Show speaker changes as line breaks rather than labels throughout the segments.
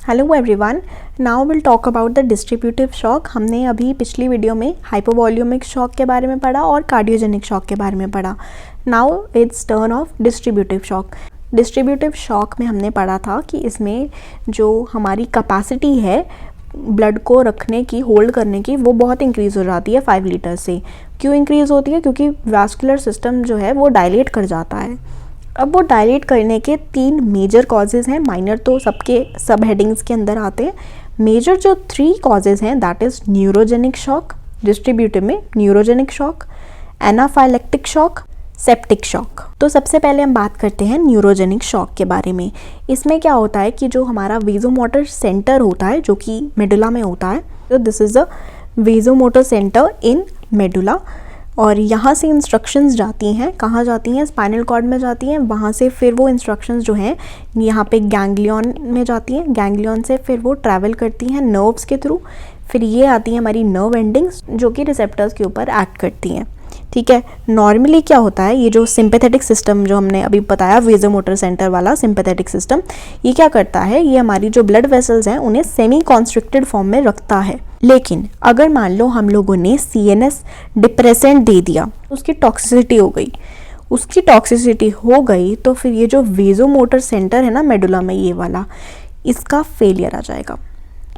Hello everyone, now will talk about the distributive shock. हमने अभी पिछली वीडियो में हाइपोवॉल्यूमिक शॉक के बारे में पढ़ा और कार्डियोजेनिक शॉक के बारे में पढ़ा। Now it's turn off distributive shock. Distributive shock में हमने पढ़ा था कि इसमें जो हमारी कैपेसिटी है ब्लड को रखने की, होल्ड करने की, वो बहुत इंक्रीज़ हो जाती है 5 लीटर से। क्यों इंक्रीज़ होती है? क्योंकि वैस्कुलर सिस्टम जो है वो डायलेट कर जाता है। अब वो डायलेट करने के 3 मेजर कॉजेज़ हैं, माइनर तो सबके सब हेडिंग्स के अंदर आते हैं। मेजर जो 3 कॉजेज़ हैं that is neurogenic shock, distributive में neurogenic shock, anaphylactic shock, septic shock. तो सबसे पहले हम बात करते हैं न्यूरोजेनिक शॉक के बारे में। इसमें क्या होता है कि जो हमारा वेजोमोटर सेंटर होता है जो कि मेडुला में होता है, तो this is a vasomotor centre in medulla, और यहाँ से इंस्ट्रक्शंस जाती हैं, कहाँ जाती हैं? स्पाइनल कॉर्ड में जाती हैं। वहाँ से फिर वो इंस्ट्रक्शंस जो हैं यहाँ पे गैंग्लियन में जाती हैं, गैंग्लियन से फिर वो ट्रैवल करती हैं नर्व्स के थ्रू, फिर ये आती हैं हमारी नर्व एंडिंग्स जो कि रिसेप्टर्स के ऊपर एक्ट करती हैं। ठीक है, नॉर्मली क्या होता है, ये जो सिंपैथेटिक सिस्टम जो हमने अभी बताया, वेजोमोटर सेंटर वाला सिंपैथेटिक सिस्टम, ये क्या करता है, ये हमारी जो ब्लड वेसल्स हैं उन्हें सेमी कॉन्स्ट्रिक्टेड फॉर्म में रखता है। लेकिन अगर मान लो हम लोगों ने सीएनएस डिप्रेसेंट दे दिया, उसकी टॉक्सिसिटी हो गई, तो फिर ये जो वेजोमोटर सेंटर है ना मेडुला में, ये वाला, इसका फेलियर आ जाएगा,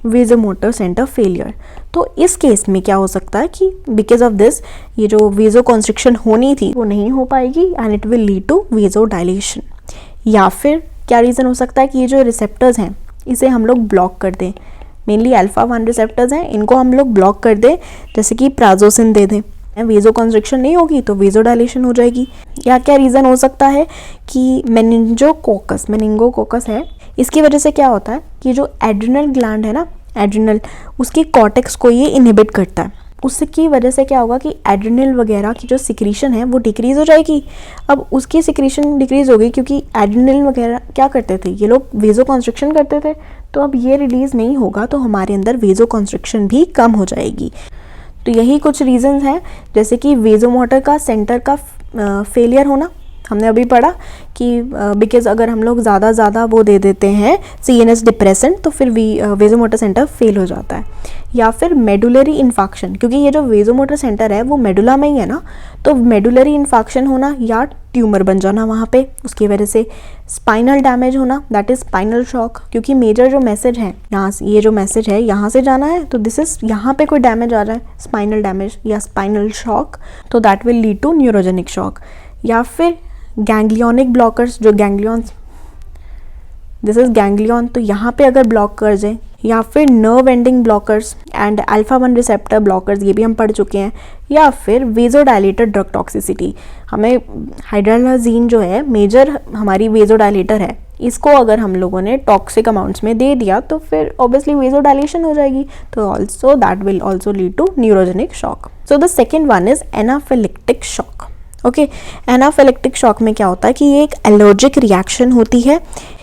वेजोमोटर सेंटर फेलियर। तो इस केस में क्या हो सकता है कि बिकॉज ऑफ दिस ये जो वेजो कॉन्स्ट्रिक्शन होनी थी वो नहीं हो पाएगी and it will lead to vasodilation. या फिर क्या रीज़न हो सकता है कि ये जो रिसेप्टर्स हैं इसे हम लोग ब्लॉक कर दें, मेनली अल्फा 1 रिसेप्टर्स हैं, इनको हम लोग ब्लॉक कर दें, जैसे कि प्राजोसिन दे दें। वेजो कॉन्स्ट्रिक्शन नहीं होगी तो वेजो डायलेशन हो जाएगी। या क्या रीज़न हो सकता है कि मेनिंगोकोकस है, इसकी वजह से क्या होता है कि जो एड्रिनल ग्लैंड है ना, एड्रिनल, उसकी कॉर्टेक्स को ये इनहिबिट करता है। उसकी वजह से क्या होगा कि एड्रिनल वगैरह की जो सिक्रीशन है वो डिक्रीज़ हो जाएगी। अब उसकी सिक्रीशन डिक्रीज़ हो गई क्योंकि एड्रिनल वगैरह क्या करते थे, ये लोग वेजो कॉन्स्ट्रिक्शन करते थे, तो अब ये रिलीज़ नहीं होगा तो हमारे अंदर वेजो कॉन्स्ट्रिक्शन भी कम हो जाएगी। तो यही कुछ रीजंस हैं, जैसे कि वेजोमोटर का सेंटर का फेलियर होना, हमने अभी पढ़ा कि बिकॉज अगर हम लोग ज़्यादा वो दे देते हैं सीएनएस डिप्रेसेंट तो फिर वेजोमोटर सेंटर फेल हो जाता है। या फिर मेडुलरी इन्फेक्शन, क्योंकि ये जो वेजोमोटर सेंटर है वो मेडुला में ही है ना, तो मेडुलरी इन्फेक्शन होना या ट्यूमर बन जाना वहाँ पे, उसकी वजह से स्पाइनल डैमेज होना, दैट इज़ स्पाइनल शॉक, क्योंकि मेजर जो मैसेज है यहाँ से, ये जो मैसेज है यहाँ से जाना है, तो दिस इज यहाँ पे कोई डैमेज आ रहा है, स्पाइनल डैमेज या स्पाइनल शॉक, तो that will lead to neurogenic shock. या फिर गैंग्लियोनिक ब्लॉकर्स, जो गैंग्लियंस, दिस इज गैंग्लियन, तो यहाँ पे अगर ब्लॉक कर जाए, या फिर nerve ending blockers and alpha 1 receptor blockers, ये भी हम पढ़ चुके हैं। या फिर वेजोडाइलेटर ड्रग टॉक्सिसिटी, हमें हाइड्रोलाजीन जो है मेजर हमारी वेजोडाइलेटर है, इसको अगर हम लोगों ने टॉक्सिक अमाउंट्स में दे दिया तो फिर ऑब्वियसली वेजोडाइलेशन हो जाएगी, तो also that will also lead to neurogenic shock. So the second one is anaphylactic shock. Okay, anaphylactic shock में क्या होता है कि ये एक एलर्जिक रिएक्शन होती है,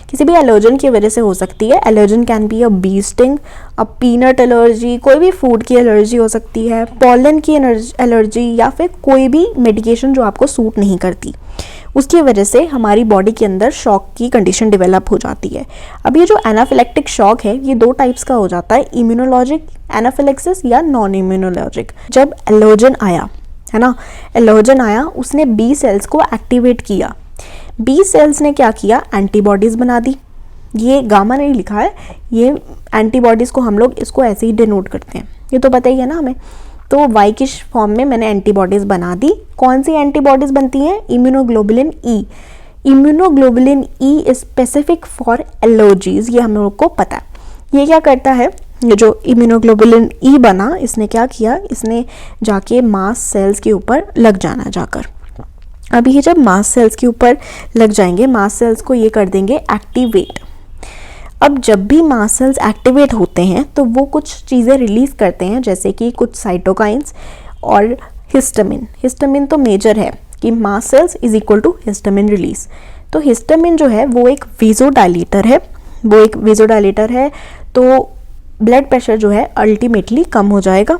किसी भी एलर्जन की वजह से हो सकती है। Allergen can be a bee sting, a peanut allergy, कोई भी फूड की एलर्जी हो सकती है, पॉलन की एलर्जी, या फिर कोई भी मेडिकेशन जो आपको सूट नहीं करती, उसकी वजह से हमारी बॉडी के अंदर शॉक की कंडीशन डेवलप हो जाती है। अब ये जो एनाफिलेक्टिक शॉक है ये 2 टाइप्स का हो जाता है, इम्यूनोलॉजिक एनाफिलेक्सिस या नॉन इम्यूनोलॉजिक। जब एलर्जन आया है ना, एलर्जन आया, उसने बी सेल्स को एक्टिवेट किया, बी सेल्स ने क्या किया, एंटीबॉडीज़ बना दी। ये गामा नहीं लिखा है, ये एंटीबॉडीज़ को हम लोग इसको ऐसे ही डिनोट करते हैं, ये तो पता ही है ना हमें। तो वाई की फॉर्म में मैंने एंटीबॉडीज़ बना दी। कौन सी एंटीबॉडीज़ बनती हैं? Immunoglobulin E. Immunoglobulin E is specific for allergies, ये हम लोग को पता है। ये क्या करता है, ये जो इम्यूनोग्लोबुलिन ई बना, इसने क्या किया, इसने जाके मास सेल्स के ऊपर लग जाना जाकर। अब ये जब मास सेल्स के ऊपर लग जाएंगे, मास सेल्स को ये कर देंगे एक्टिवेट। अब जब भी मास सेल्स एक्टिवेट होते हैं तो वो कुछ चीज़ें रिलीज़ करते हैं, जैसे कि कुछ साइटोकाइंस और हिस्टामिन। हिस्टामिन तो मेजर है कि mast cells is equal to histamine release. तो हिस्टामिन जो है वो एक वेजोडाइलेटर है, तो ब्लड प्रेशर जो है अल्टीमेटली कम हो जाएगा।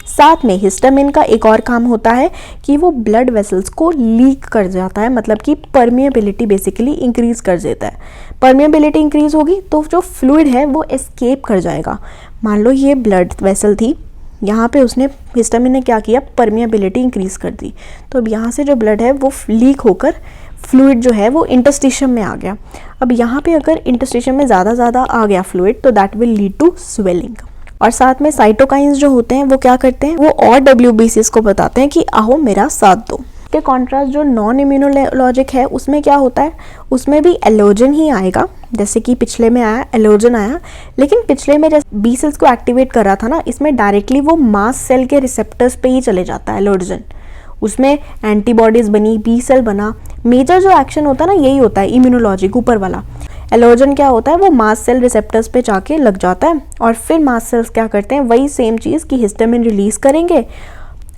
साथ में हिस्टामिन का एक और काम होता है कि वो ब्लड वेसल्स को लीक कर जाता है, मतलब कि परमिएबिलिटी बेसिकली इंक्रीज कर देता है। परमिएबिलिटी इंक्रीज होगी तो जो फ्लूइड है वो एस्केप कर जाएगा। मान लो ये ब्लड वेसल थी, यहाँ पे उसने हिस्टामिन ने क्या किया, परमिएबिलिटी इंक्रीज कर दी, तो अब यहाँ से जो ब्लड है वो लीक होकर फ्लूइड जो है वो इंटरस्टिशियम में आ गया। अब यहाँ पे अगर इंटरस्टिशियम में ज़्यादा आ गया फ्लूइड तो that will lead to swelling. और साथ में साइटोकाइंस जो होते हैं वो क्या करते हैं, वो और WBCs को बताते हैं कि आओ मेरा साथ दो। के कॉन्ट्रास्ट जो नॉन इम्यूनोलॉजिक है उसमें क्या होता है, उसमें भी एलर्जन ही आएगा, जैसे कि पिछले में आया एलर्जन आया, लेकिन पिछले में जैसे बी सेल्स को एक्टिवेट कर रहा था ना, इसमें डायरेक्टली वो मास्ट सेल के रिसेप्टर्स पे ही चले जाता है एलर्जन। उसमें एंटीबॉडीज बनी, बी सेल बना, मेजर जो एक्शन होता है ना यही होता है इम्यूनोलॉजिक ऊपर वाला। एलर्जन क्या होता है, वो मास्ट सेल रिसेप्टर्स पे जाके लग जाता है और फिर मास्ट सेल्स क्या करते हैं, वही सेम चीज़ कि हिस्टामिन रिलीज करेंगे।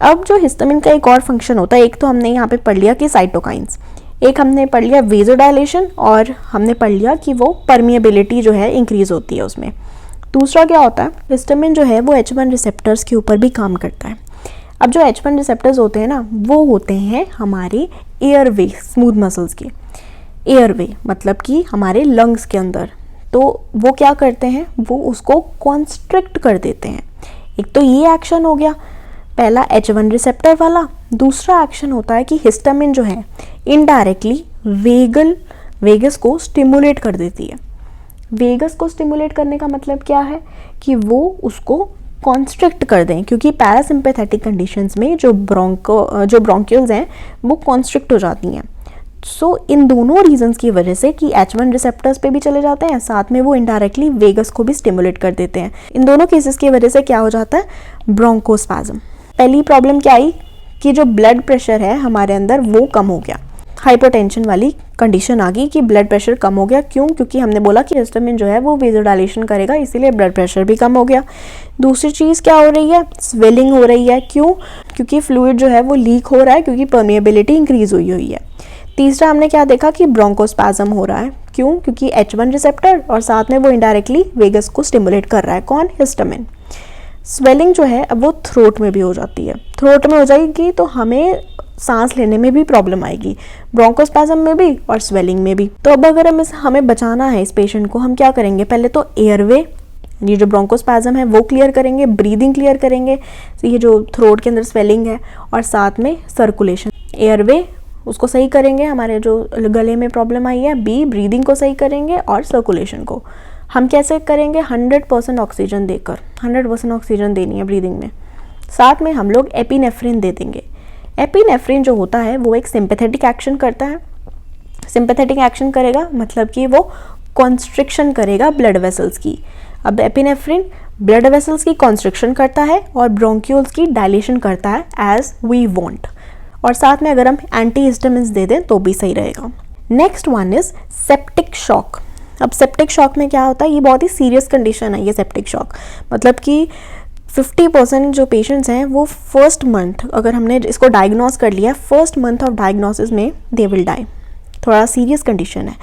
अब जो हिस्टामिन का एक और फंक्शन होता है, एक तो हमने यहाँ पे पढ़ लिया कि साइटोकाइंस, एक हमने पढ़ लिया वेजोडायलेशन, और हमने पढ़ लिया कि वो परमिएबिलिटी जो है इंक्रीज होती है उसमें। दूसरा क्या होता है, हिस्टामिन जो है वो H1 रिसेप्टर्स के ऊपर भी काम करता है। अब जो H1 रिसेप्टर्स होते हैं ना, वो होते हैं हमारे एयरवे स्मूथ मसल्स के। एयरवे मतलब कि हमारे लंग्स के अंदर, तो वो क्या करते हैं, वो उसको कॉन्स्ट्रिक्ट कर देते हैं। एक तो ये एक्शन हो गया पहला H1 रिसेप्टर वाला। दूसरा एक्शन होता है कि हिस्टामिन जो है इनडायरेक्टली वेगस को स्टिमुलेट कर देती है। वेगस को स्टिमुलेट करने का मतलब क्या है कि वो उसको कॉन्स्ट्रिक्ट कर दें, क्योंकि पैरासिम्पैथेटिक कंडीशंस में जो ब्रोंक्यूल्स हैं वो कॉन्स्ट्रिक्ट हो जाती हैं। सो इन दोनों रीजंस की वजह से कि H1 रिसेप्टर्स पे भी चले जाते हैं, साथ में वो इनडायरेक्टली वेगस को भी स्टिमुलेट कर देते हैं। इन दोनों केसेस की वजह से क्या हो जाता है, ब्रोंकोस्पैज्म। पहली प्रॉब्लम क्या आई कि जो ब्लड प्रेशर है हमारे अंदर वो कम हो गया, हाइपोटेंशन वाली कंडीशन आ गई कि ब्लड प्रेशर कम हो गया। क्यों? क्योंकि हमने बोला कि हिस्टामिन जो है वो वेजोडायलेशन करेगा, इसीलिए ब्लड प्रेशर भी कम हो गया। दूसरी चीज़ क्या हो रही है, स्वेलिंग हो रही है। क्यों? क्योंकि फ्लूइड जो है वो लीक हो रहा है, क्योंकि परमिएबिलिटी इंक्रीज हुई है। तीसरा हमने क्या देखा कि ब्रोंकोस्पैज्म हो रहा है। क्यों? क्योंकि H1 रिसेप्टर और साथ में वो इनडायरेक्टली वेगस को स्टिमुलेट कर रहा है। कौन? हिस्टामिन। स्वेलिंग जो है अब वो थ्रोट में भी हो जाती है। थ्रोट में हो जाएगी तो हमें सांस लेने में भी प्रॉब्लम आएगी, ब्रोंकोस्पैज्म में भी और स्वेलिंग में भी। तो अब अगर हमें बचाना है इस पेशेंट को, हम क्या करेंगे, पहले तो एयरवे, ये जो ब्रोंकोस्पैज्म है वो क्लियर करेंगे, ब्रीदिंग क्लियर करेंगे, तो ये जो थ्रोट के अंदर स्वेलिंग है, और साथ में सर्कुलेशन, एयरवे उसको सही करेंगे, हमारे जो गले में प्रॉब्लम आई है, ब्रीदिंग को सही करेंगे, और सर्कुलेशन को हम कैसे करेंगे, 100% ऑक्सीजन देकर। 100% ऑक्सीजन देनी है ब्रीदिंग में। साथ में हम लोग एपिनेफ्रिन दे देंगे। एपिनेफ्रिन जो होता है वो एक सिंपैथेटिक एक्शन करता है। सिंपैथेटिक एक्शन करेगा मतलब कि वो कॉन्स्ट्रिक्शन करेगा ब्लड वेसल्स की। अब एपिनेफ्रिन ब्लड वेसल्स की कॉन्स्ट्रिक्शन करता है और ब्रोंक्यूल्स की डायलेशन करता है एज वी वांट। और साथ में अगर हम एंटी हिस्टामिन्स दे दें तो भी सही रहेगा। Next one is septic shock. अब सेप्टिक शॉक में क्या होता है, ये बहुत ही सीरियस कंडीशन है ये सेप्टिक शॉक। मतलब कि 50% जो पेशेंट्स हैं वो फर्स्ट मंथ, अगर हमने इसको डायग्नोस कर लिया, फर्स्ट मंथ ऑफ डायग्नोसिस में दे विल डाई। थोड़ा सीरियस कंडीशन है।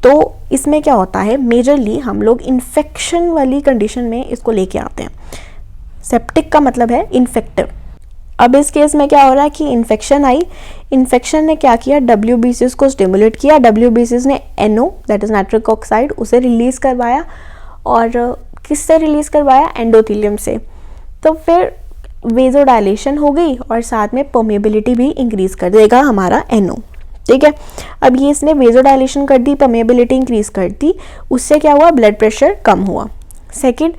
तो इसमें क्या होता है, मेजरली हम लोग इन्फेक्शन वाली कंडीशन में इसको लेके आते हैं। सेप्टिक का मतलब है इन्फेक्टिव। अब इस केस में क्या हो रहा है कि इन्फेक्शन आई, इन्फेक्शन ने क्या किया, WBCs को स्टिमुलेट किया, WBCs ने NO that is nitric oxide उसे रिलीज करवाया, और किससे रिलीज करवाया, एंडोथेलियम से। तो फिर वेजोडायलेशन हो गई और साथ में परमिएबिलिटी भी इंक्रीज कर देगा हमारा NO। ठीक है, अब ये इसने वेजोडायलेशन कर दी, परमिएबिलिटी इंक्रीज कर दी, उससे क्या हुआ, ब्लड प्रेशर कम हुआ। सेकंड,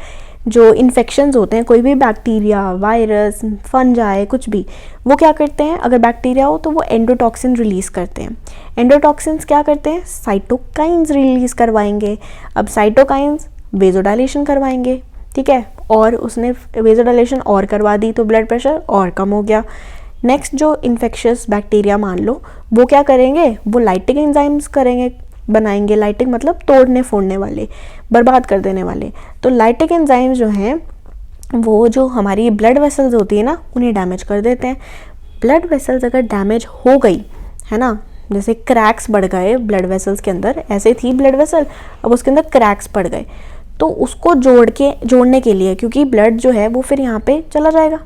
जो इन्फेक्शंस होते हैं, कोई भी बैक्टीरिया, वायरस, फंजाई, कुछ भी, वो क्या करते हैं, अगर बैक्टीरिया हो तो वो एंडोटॉक्सिन रिलीज करते हैं। एंडोटॉक्सिन्स क्या करते हैं, साइटोकाइंस रिलीज करवाएंगे। अब साइटोकाइंस वेजोडायलेशन करवाएंगे, ठीक है, और उसने वेजोडायलेशन और करवा दी तो ब्लड प्रेशर और कम हो गया। नेक्स्ट, जो इन्फेक्शियस बैक्टीरिया मान लो, वो क्या करेंगे, वो लाइटिक एंजाइम्स करेंगे, बनाएंगे। लाइटिक मतलब तोड़ने फोड़ने वाले, बर्बाद कर देने वाले। तो लाइटिक एंजाइम्स जो हैं वो जो हमारी ब्लड वेसल्स होती है ना, उन्हें डैमेज कर देते हैं। ब्लड वेसल्स अगर डैमेज हो गई है ना, जैसे क्रैक्स बढ़ गए ब्लड वेसल्स के अंदर, ऐसे थी ब्लड वेसल, अब उसके अंदर क्रैक्स पड़ गए, तो उसको जोड़ने के लिए, क्योंकि ब्लड जो है वो फिर यहाँ पे चला जाएगा,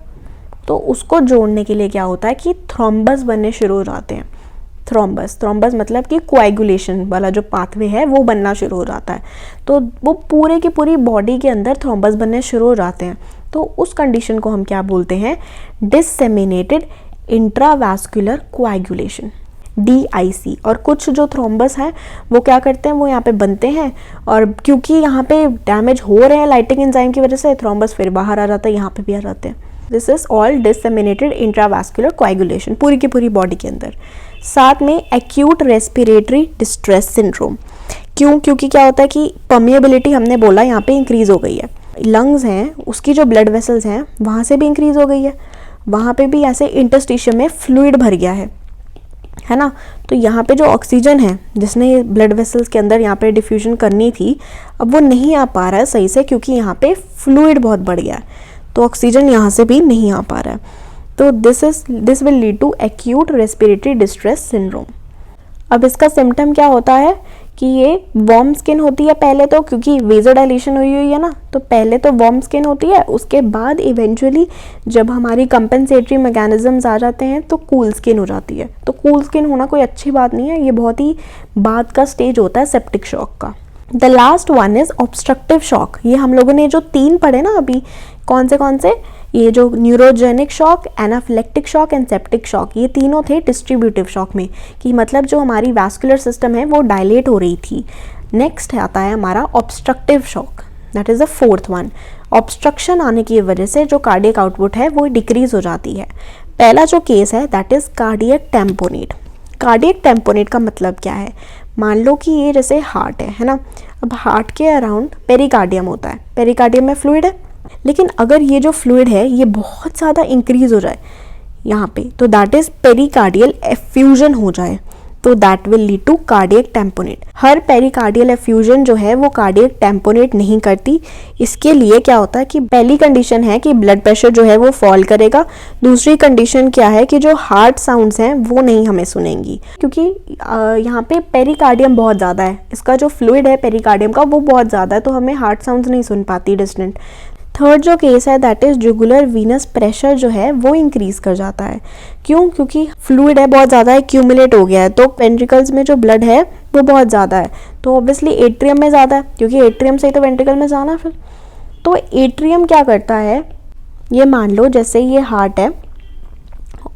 तो उसको जोड़ने के लिए क्या होता है कि थ्रोम्बस बनने शुरू हो जाते हैं। थ्रोम्बस मतलब कि कोएगुलेशन वाला जो पाथवे है वो बनना शुरू हो जाता है। तो वो पूरे की पूरी बॉडी के अंदर थ्रोम्बस बनने शुरू हो जाते हैं। तो उस कंडीशन को हम क्या बोलते हैं, डिसेमिनेटेड इंट्रावैस्कुलर कोएगुलेशन, DIC। और कुछ जो थ्रोम्बस हैं वो क्या करते हैं, वो यहाँ पे बनते हैं और क्योंकि यहाँ पे डैमेज हो रहे हैं लाइटिंग एंजाइम की वजह से, थ्रोम्बस फिर बाहर आ जाता है, यहाँ पे भी आ जाते हैं। This is all disseminated intravascular coagulation पूरी की पूरी बॉडी के अंदर। साथ में एक्यूट रेस्पिरेटरी डिस्ट्रेस सिंड्रोम। क्योंकि क्या होता है कि परमिएबिलिटी हमने बोला यहाँ पे इंक्रीज हो गई है, लंग्स हैं उसकी जो ब्लड वेसल्स हैं वहाँ से भी इंक्रीज हो गई है, वहाँ पे भी ऐसे इंटरस्टिशियम में फ्लूइड भर गया है ना। तो यहाँ पे जो ऑक्सीजन है जिसने ब्लड वेसल्स के अंदर यहाँ पे डिफ्यूजन करनी थी, अब वो नहीं आ पा रहा है सही से, क्योंकि यहाँ पे फ्लूइड बहुत बढ़ गया है, तो ऑक्सीजन यहाँ से भी नहीं आ पा रहा है। तो this will lead to acute respiratory distress syndrome. अब इसका सिम्टम क्या होता है कि ये वार्म स्किन होती है पहले तो, क्योंकि वेज़ोडाइलेशन हुई है ना, तो पहले तो वार्म स्किन होती है, उसके बाद इवेंचुअली जब हमारी कंपेंसेटरी मैकेनिज्म्स आ जाते हैं तो कूल स्किन हो जाती है। तो कूल स्किन होना कोई अच्छी बात नहीं है, ये बहुत ही बाद का स्टेज होता है सेप्टिक शॉक का। The last one is obstructive shock. ये हम लोगों ने जो 3 पढ़े ना अभी, कौन से, ये जो neurogenic shock, anaphylactic shock and septic shock, ये तीनों थे डिस्ट्रीब्यूटिव शॉक में, कि मतलब जो हमारी वैस्कुलर सिस्टम है वो डायलेट हो रही थी। नेक्स्ट आता है हमारा obstructive shock, that is the 4th one. Obstruction आने की वजह से जो कार्डियक आउटपुट है वो डिक्रीज हो जाती है। पहला जो केस है that is cardiac tamponade. Cardiac tamponade का मतलब क्या है, मान लो कि ये जैसे हार्ट है ना, अब हार्ट के अराउंड पेरिकार्डियम होता है, पेरिकार्डियम में फ्लूइड है, लेकिन अगर ये जो फ्लूइड है ये बहुत ज़्यादा इंक्रीज हो जाए यहाँ पे, तो दैट इज़ पेरिकार्डियल एफ्यूजन हो जाए, तो that will lead to cardiac tamponade. हर पेरिकार्डियल एफ्यूजन जो है वो कार्डियक टेम्पोनेट नहीं करती। इसके लिए क्या होता है कि पहली कंडीशन है कि ब्लड प्रेशर जो है वो फॉल करेगा, दूसरी कंडीशन क्या है कि जो हार्ट साउंड्स हैं वो नहीं हमें सुनेंगी, क्योंकि यहाँ पे पेरिकार्डियम बहुत ज़्यादा है, इसका जो फ्लूइड है पेरिकार्डियम का वो बहुत ज़्यादा है, तो हमें हार्ट साउंड्स नहीं सुन पाती डिस्टेंट। थर्ड जो केस है that is jugular venous pressure जो है वो इंक्रीज कर जाता है। क्यों, क्योंकि फ्लूइड है बहुत ज़्यादा एक्यूमुलेट हो गया है, तो वेंट्रिकल्स में जो ब्लड है वो बहुत ज़्यादा है, तो ऑब्वियसली एट्रियम में ज़्यादा है, क्योंकि एट्रियम से ही तो वेंट्रिकल में जाना फिर। तो एट्रियम क्या करता है, ये मान लो जैसे ये हार्ट है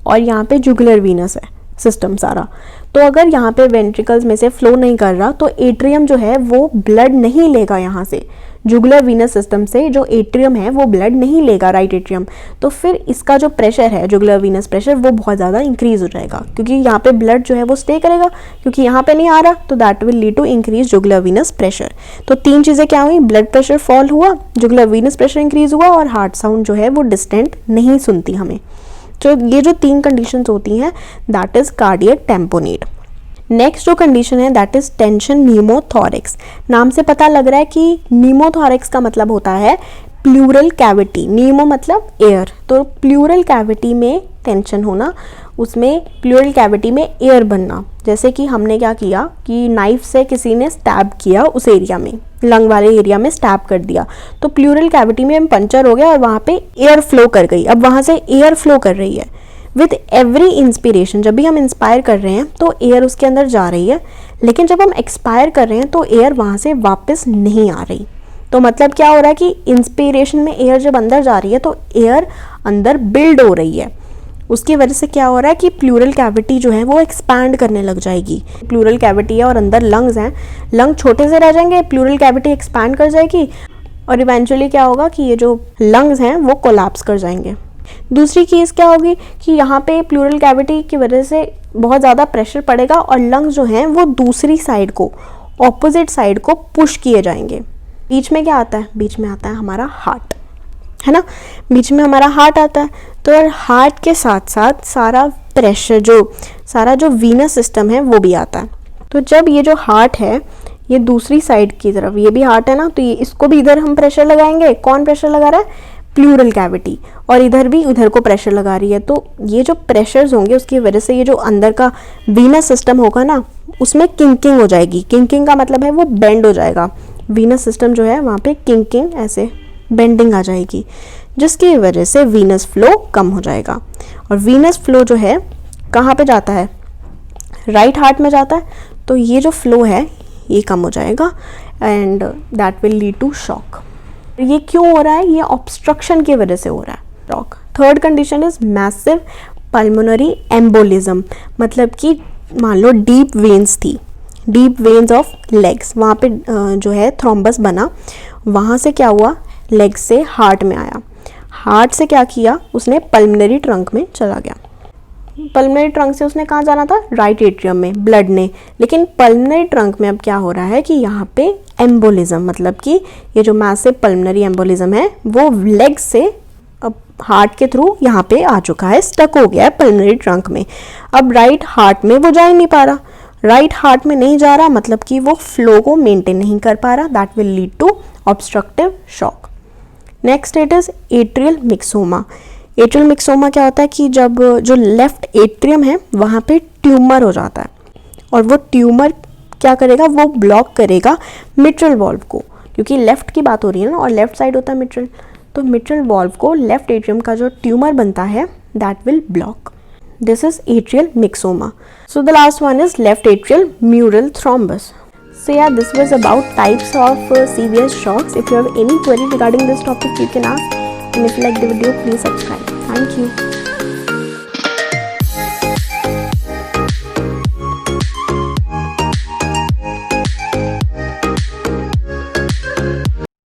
और यहाँ पे जुगुलर वीनस है सिस्टम सारा, तो अगर यहाँ पे वेंट्रिकल्स में से फ्लो नहीं कर रहा तो एट्रियम जो है वो ब्लड नहीं लेगा, यहाँ से जुगुलर वीनस सिस्टम से जो एट्रियम है वो ब्लड नहीं लेगा, राइट एट्रियम, तो फिर इसका जो प्रेशर है जुगुलर वीनस प्रेशर वो बहुत ज़्यादा इंक्रीज हो जाएगा, क्योंकि यहाँ पे ब्लड जो है वो स्टे करेगा, क्योंकि यहाँ पे नहीं आ रहा, तो that will lead to increase jugular venous pressure. तो 3 चीज़ें क्या हुई, ब्लड प्रेशर फॉल हुआ, जुगुलर वीनस प्रेशर इंक्रीज हुआ और हार्ट साउंड जो है वो डिस्टेंट नहीं सुनती हमें। तो ये जो 3 कंडीशंस होती हैं that is cardiac tamponade. Next जो कंडीशन है दैट इज टेंशन न्यूमोथोरिक्स। नाम से पता लग रहा है कि न्यूमोथोरिक्स का मतलब होता है प्लूरल कैविटी, न्यूमो मतलब एयर, तो प्लूरल कैविटी में टेंशन होना, उसमें प्लूरल कैविटी में एयर बनना। जैसे कि हमने क्या किया कि नाइफ से किसी ने स्टैब किया उस एरिया में, लंग वाले एरिया में स्टैब कर दिया, तो प्लूरल कैविटी में पंचर हो गया और वहाँ पे एयर फ्लो कर गई, अब वहाँ से एयर फ्लो कर रही है। विथ एवरी इंस्पिरेशन, जब भी हम इंस्पायर कर रहे हैं तो एयर उसके अंदर जा रही है, लेकिन जब हम एक्सपायर कर रहे हैं तो एयर वहाँ से वापस नहीं आ रही। तो मतलब क्या हो रहा है कि इंस्पिरेशन में एयर जब अंदर जा रही है तो एयर अंदर बिल्ड हो रही है, उसकी वजह से क्या हो रहा है कि प्लूरल कैविटी जो है वो एक्सपैंड करने लग जाएगी। प्लूरल कैविटी है और अंदर लंग्स हैं, लंग छोटे से रह जाएंगे, प्लूरल कैविटी एक्सपैंड कर जाएगी और इवेंचुअली क्या होगा कि ये जो लंग्स हैं वो कोलैप्स कर जाएंगे। दूसरी केस क्या होगी कि यहाँ पे प्लूरल कैविटी की वजह से बहुत ज़्यादा प्रेशर पड़ेगा और लंग्स जो हैं वो दूसरी साइड को, ऑपोजिट साइड को पुश किए जाएंगे। बीच में क्या आता है, बीच में आता है हमारा हार्ट, है ना, बीच में हमारा हार्ट आता है। तो हार्ट के साथ साथ सारा प्रेशर सारा जो वीनस सिस्टम है वो भी आता है। तो जब ये जो हार्ट है ये दूसरी साइड की तरफ, ये भी हार्ट है ना, तो ये इसको भी इधर हम प्रेशर लगाएंगे। कौन प्रेशर लगा रहा है, प्लूरल कैविटी, और इधर भी उधर को प्रेशर लगा रही है। तो ये जो प्रेशर्स होंगे उसकी वजह से ये जो अंदर का वीनस सिस्टम होगा ना उसमें किंकिंग हो जाएगी। किंकिंग का मतलब है वो बेंड हो जाएगा, वीनस सिस्टम जो है वहाँ पे किंकिंग, ऐसे बेंडिंग आ जाएगी। जिसकी वजह से वीनस फ्लो कम हो जाएगा। और वीनस फ्लो जो है कहाँ पे जाता है, राइट हार्ट में जाता है, तो ये जो फ्लो है ये कम हो जाएगा and that will lead to shock. ये क्यों हो रहा है, ये ऑब्स्ट्रक्शन की वजह से हो रहा है shock. Third condition is massive pulmonary embolism, मतलब कि मान लो डीप वेन्स थी, डीप वेन्स ऑफ लेग्स, वहाँ पे जो है थ्रोम्बस बना, वहाँ से क्या हुआ, लेग से हार्ट में आया, हार्ट से क्या किया उसने, पल्मोनरी ट्रंक में चला गया। पल्मोनरी ट्रंक से उसने कहाँ जाना था, राइट एट्रियम में ब्लड ने, लेकिन पल्मोनरी ट्रंक में अब क्या हो रहा है कि यहाँ पे एम्बोलिज्म, मतलब कि ये जो मैसिव पल्मोनरी एम्बोलिज्म है वो लेग से अब हार्ट के थ्रू यहाँ पे आ चुका है, स्टक हो गया है पल्मोनरी ट्रंक में। अब राइट हार्ट में वो जा ही नहीं पा रहा, राइट हार्ट में नहीं जा रहा मतलब कि वो फ्लो को मेंटेन नहीं कर पा रहा, that will lead to obstructive shock. Next it is atrial myxoma. Atrial myxoma क्या होता है कि जब जो लेफ्ट एट्रियम है वहाँ पे ट्यूमर हो जाता है, और वो ट्यूमर क्या करेगा, वो ब्लॉक करेगा मिट्रल वॉल्व को, क्योंकि लेफ्ट की बात हो रही है ना, और लेफ्ट साइड होता है मिट्रल, तो मिट्रल वॉल्व को लेफ्ट एट्रियम का जो ट्यूमर बनता है that will block. This is atrial myxoma. So the last one is left atrial mural thrombus. So yeah, this was about types of severe shocks. If you have any query regarding this topic, you can ask. And if you like the video, please subscribe. Thank you.